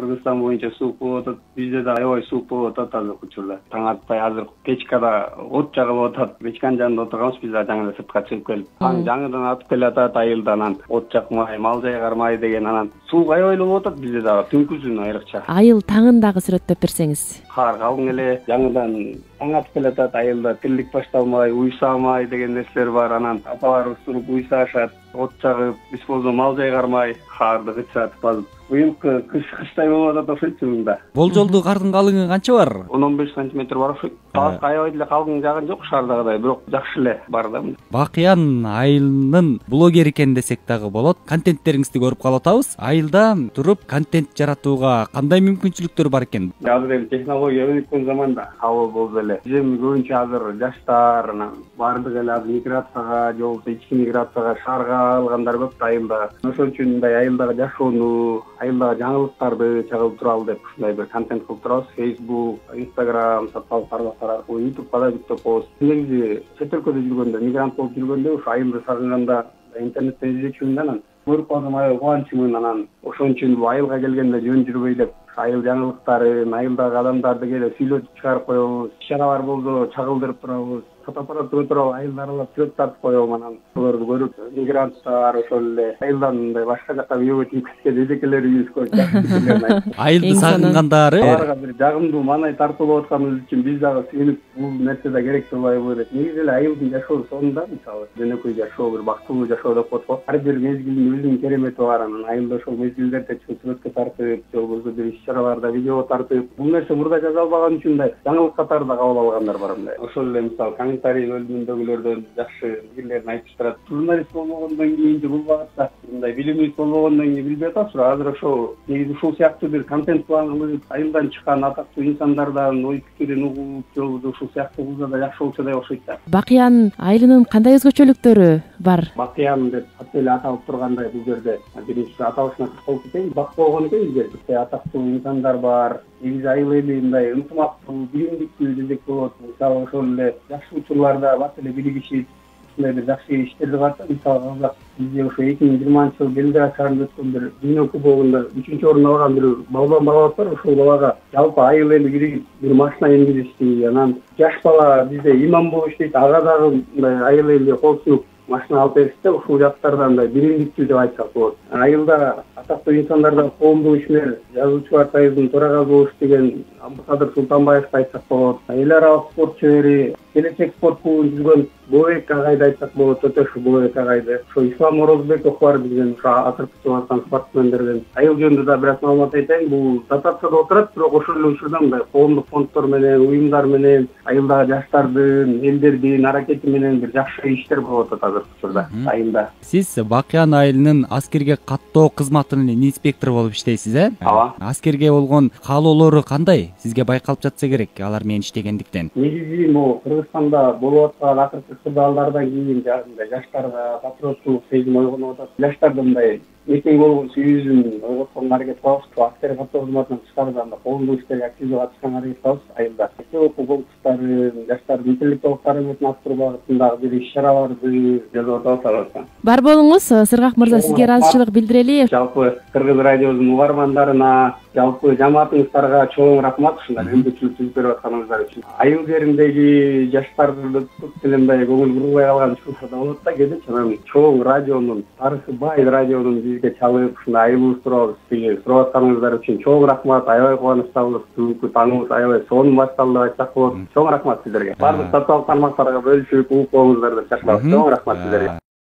Кыргызстан боюнча суук болуп атат, бизде да аябай суук болуп атат азыркы учурда. Таң атпай азыр печкада от жагылып атат. Печканын жанында отурганбыз, биз жаңы сыртка чыгып келип. Таң жаңыдан атып келатат айылда, анан от жакмай, мал жай кармай деген, анан суук аябай болуп атат бизде дагы, түнкүсүн айрыкча. Айыл таңын дагы сүрөттөп берсеңиз. Кар калың эле, жаңыдан таң атып келатат, айылда тирлик башталмай, уйсамай деген нерселер бар. Анан аталарыбыз туруп уйсашат, от жагып, биз болсо мал жай кармай, карды кычатып алып. Быйылкы кыштай болуп атат ошойчу мында. Болжолдуу кардын калыңы канча бар? 10-15 сантиметр бар ошой. Талашка аябай деле калың жаган жок шаардагыдай, бирок жакшы эле бар да. Бакыян айылынын блогер экен десек дагы болот. Контенттериңизди көрүп калып атабыз. Айылда туруп контент жаратууга кандай мүмкүнчүлүктөр бар экен? Азыр эми технология өнүккөн заманда кабыл болду эле. Биз эми көбүнчө азыр жаштар, анан баардык эле азыр миграцияга, же болбосо ички миграцияга, шаарга алгандар көп да айылда. Ошон үчүн мындай айылдагы жашоону, айылдагы жаңылыктарды чыгып туралы деп ушундай бир контент кылып турабыз. Facebook, Instagram, сапал тармактар аркылуу, YouTubeга да жүктөп коебуз. Негизи чет өлкөдө жүргөндө, мигрант болуп жүргөндө ушу айылды сагынганда интернеттен излечүмүн, анан көрүп калдым, аябай кубанычмын. Анан ошон үчүн бул айылга келгенде жөн жүрбөй деп айыл жаңылыктарын, айылдагы адамдарды келип сүйлөтүп чыгарып коебуз. Иш-чаралар болсо чагылдырып турабыз. Фотоаппарат туруп айылдар аралап сүрөт тартып коём, анан буларды көрүп мигранттар ошол эле айылдан мындай башка жакка бийөө тийип кеткен эжекелерибиз көп жакшы. Айылды сагынгандары аларга бир жагымдуу маанай тартуулап атканыбыз үчүн биз дагы сүйүнүп, бул нерсе да керек болбойбу деп. Негизи эле айылдын жашоосу сонунда, мисалы жөнөкөй жашоо, бир бактылуу жашоо деп коет го. Ар бир мезгилдин өзүнүн керемети бар. Анан айылда ошол мезгилдерде чыгып сүрөткө тартып, же болбосо бир иш-чараларда видео тартып, бул нерсе мурда жаза албаган үчүн мындай жаңылык катарында кабыл алгандар бар мындай. Ошол эле мисалы комментарий бөлүмүндөгүлөрдөн жакшы пикирлерин айтып турат. Журналист болбогондон кийин же бул багытта мындай билимибиз болбогондон кийин билбей атабыз. Азыр ошол негизи ушул сыяктуу бир контент план кылып, айылдан чыккан атактуу инсандардан ой пикирин угуп, же болбосо ушул сыяктуу кылса да жакшы болчу деп окшойт да. Бакыян айылынын кандай өзгөчөлүктөрү бар? Бакыян деп аты эле аталып тургандай, бул жерде биринчи аталышына токтолуп кетейин. Бак болгон экен бул жерде. Атактуу инсандар бар. Негизи айыл эли мындай ынтымактуу, биримдиктүү десек болот. Мисалы ошол эле жакшы учурларда бат эле биригишип, ушундай бир жакшы иштерди барса, мисалы бизде ошо 2020 жыл Белград шаарында өткөн бир дүйнө кубогунда 3-чү орунду алган бир балбан бала бар. Ошол балага жалпы айыл эли биригип бир машина энгизишти. Анан жаш бала бизде имам болуп иштейт, ага дагы мындай айыл эли коопсуздук машина алып беришти. Ушул жактарда мындай биримдиктүү деп айтсак болот. Айылда атактуу инсандардан коомдук ишмер, жазуучулар союзунун төрагасы болуш деген Абдыкадыр Султанбаевди айтсак болот. Эл аралык спорт чебери, келечек спорт клубун түзгөн Боек агайды айтсак болот, өтө ушу Боек агайды. Ошо Ислам Орозбеков бар бизден, ушу азыркы чыгып спортсмендерден. Айыл жөнүндө да бир аз маалымат айтайын. Бул дотацияда отурат, бирок ошол эле учурда мындай коомдук фонддор менен, уюмдар менен, айылдагы жаштардын, элдердин аракети менен бир жакшы иштер болуп атат азыркы учурда айылда. Сиз Бакыян айылынын аскерге каттоо кызматынын инспектору болуп иштейсиз, Ооба. Аскерге болгон каалоолору кандай? Сизге байкалып жатса керек алар менен иштегендиктен. Негизи могу Кыргызстанда болуп аткан акыркы кырдаалдардан кийин жаштарга патриоттук сезим ойгонуп атат. Жаштарда мындай эртең болгон сүйүүсүн ойготконго аракет кылабыз. Аскер каттоо кызматынан тышкарыда коомдук иштерге активдүү катышканга аракет кылабыз айылда. Окуу конкурстарын, жаштардын интеллектуалдык карымын арттыруу багытындагы бир иш-чараларды жасап атабыз. Бар болуңуз, Сыргак мырза, сизге ыраазычылык билдирели. Жалпы Кыргыз радиосунун угармандарына, жалпы жамаатыңыздарга чоң рахмат ушундай мүмкүнчүлүк түзүп берип атканыңыздар үчүн. Айыл жериндеги жаштарды көп деле мындай көңүл бурбай калган учурлар да болот да, кээде анан чоң радионун, тарыхы бай радионун бизге чалып, ушундай айылыбыз тууралуу сизге сурап атканыңыздар үчүн чоң рахмат. Аябай кубанычтабыз. Бүгүнкү таңыбыз аябай сонун башталды деп айтсак болот. Чоң рахмат сиздерге. Бардык социалдык тармактарга бөлүшүп, угуп коюңуздар деп чакырабыз. Чоң рахмат сиздерге.